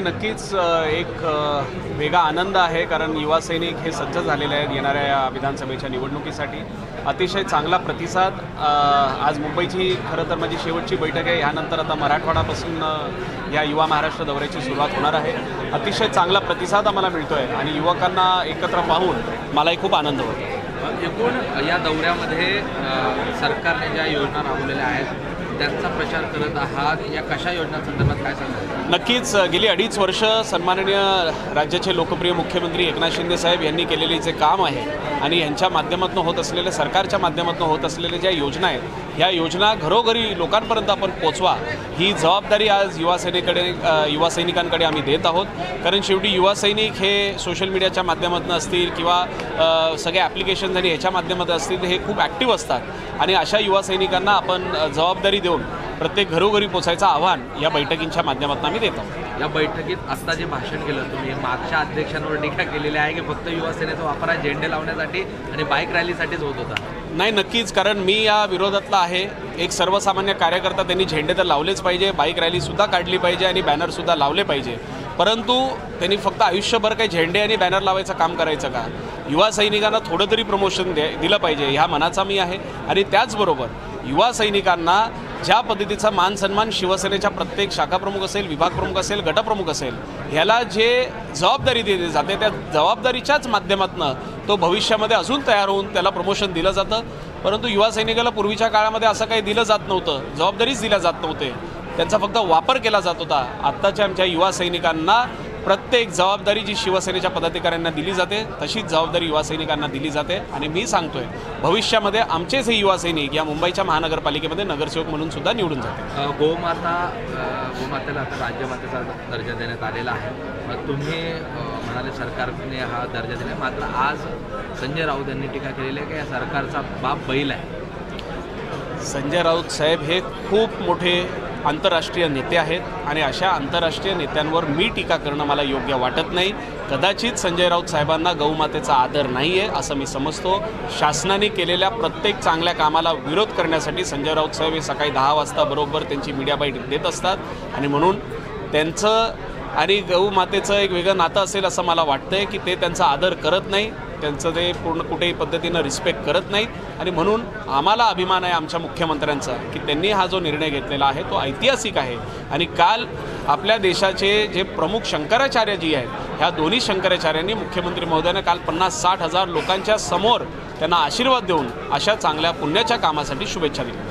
नक्कीच एक वेगळा आनंद आहे, कारण युवा सैनिक हे सज्ज झालेले आहेत येणाऱ्या या विधानसभेच्या निवडणुकीसाठी। अतिशय चांगला प्रतिसाद आज मुंबईची खरं तर माझी शेवटची बैठक आहे। यानंतर आता मराठवाडापासून या युवा महाराष्ट्र दौऱ्याची सुरुवात होणार आहे। अतिशय चांगला प्रतिसाद आम्हाला मिळतोय आणि युवकांना एकत्र पाहून मलाही खूप आनंद होतो। एकूण या दौऱ्यामध्ये सरकारने ज्या योजना राबवलेल्या आहेत त्यांचा प्रचार करत आहात, या कशा योजनांसंदर्भात काय सांगाल? नक्कीच गेली 2.5 वर्ष सन्माननीय राज्याचे लोकप्रिय मुख्यमंत्री एकनाथ शिंदे साहेब यांनी केलेले जे काम आहे आणि यांच्या माध्यमातून होत असलेले, सरकारच्या माध्यमातून होत असलेले ज्या योजना आहेत, ह्या योजना घरोघरी लोकांपर्यंत आपण पोचवा, ही जबाबदारी आज युवा सैनिकांकडे आम्ही देत आहोत। कारण शेवटी युवा सैनिक हे सोशल मीडियाच्या माध्यमातून असतील किंवा सगळे ॲप्लिकेशन्स आणि ह्याच्या माध्यमातून असतील, हे खूप ॲक्टिव्ह असतात आणि अशा युवा सैनिकांना आपण जबाबदारी देऊन प्रत्येक घरोघरी पोचायचं आव्हान या बैठकींच्या माध्यमातून आम्ही देत आहोत। या बैठकीत आत्ता जे भाषण केलं तुम्ही, मागच्या अध्यक्षांवर टीका केलेली आहे की फक्त युवा सेनेचा वापर हा झेंडे लावण्यासाठी आणि बाईक रॅलीसाठीच होत होता? नाही, नक्कीच, कारण मी या विरोधातला आहे। एक सर्वसामान्य कार्यकर्ता, त्यांनी झेंडे तर लावलेच पाहिजे, बाईक रॅलीसुद्धा काढली पाहिजे आणि बॅनरसुद्धा लावले पाहिजे, परंतु त्यांनी फक्त आयुष्यभर काही झेंडे आणि बॅनर लावायचं काम करायचं का? युवा सैनिकांना थोडं तरी प्रमोशन दिलं पाहिजे, ह्या मनाचा मी आहे। आणि त्याचबरोबर युवा सैनिकांना ज्या पद्धतीचा मान सन्मान शिवसेनेच्या प्रत्येक शाखाप्रमुख असेल, विभागप्रमुख असेल, गटप्रमुख असेल, ह्याला जे जबाबदारी दिली जाते, त्या जबाबदारीच्याच माध्यमातून तो भविष्यामध्ये अजून तयार होऊन त्याला प्रमोशन दिलं जातं। परंतु युवा सैनिकाला पूर्वीच्या काळामध्ये असं काही दिलं जात नव्हतं, जबाबदारीच दिल्या जात नव्हते, त्यांचा फक्त वापर केला जात होता। आत्ताच्या आमच्या युवा सैनिकांना प्रत्येक जबाबदारी जी शिवसेनेच्या पदाधिकाऱ्यांना दिली जाते, तशीच जबाबदारी युवा सैनिकांना दिली जाते। आणि मी सांगतोय, भविष्यामध्ये आमचेच हे युवा सैनिक या मुंबईच्या महानगरपालिकेमध्ये नगरसेवक म्हणून सुद्धा निवडून जाते। गोमातेला आता राज्यमातेचा दर्जा देण्यात आलेला आहे। मग तुम्ही म्हणाले सरकारने हा दर्जा दिला, मात्र आज संजय राऊत यांनी टीका केलेली आहे की या सरकारचा बाप बैल आहे। संजय राऊत साहेब हे खूप मोठे आंतरराष्ट्रीय नेते आहेत आणि अशा आंतरराष्ट्रीय नेत्यांवर मी टीका करणं मला योग्य वाटत नाही। कदाचित संजय राऊत साहेबांना गौमातेचा आदर नाही आहे असं मी समजतो। शासनाने केलेल्या प्रत्येक चांगल्या कामाला विरोध करण्यासाठी संजय राऊत साहेब हे सकाळी 10 वाजता बरोबर त्यांची मीडिया बाईट देत असतात आणि म्हणून त्यांचं आणि गौमातेचं एक वेगळं नातं असेल असं मला वाटतंय की ते त्यांचा आदर करत नाही, त्यांचं ते पूर्ण कुठेही पद्धतीनं रिस्पेक्ट करत नाहीत। आणि म्हणून आम्हाला अभिमान आहे आमच्या मुख्यमंत्र्यांचा की त्यांनी हा जो निर्णय घेतलेला आहे तो ऐतिहासिक आहे। आणि काल आपल्या देशाचे जे प्रमुख शंकराचार्य जी आहेत, ह्या दोन्ही शंकराचार्यांनी मुख्यमंत्री महोदयाने काल 50-60 हजार लोकांच्या समोर त्यांना आशीर्वाद देऊन अशा चांगल्या पुण्याच्या कामासाठी शुभेच्छा दिल्या।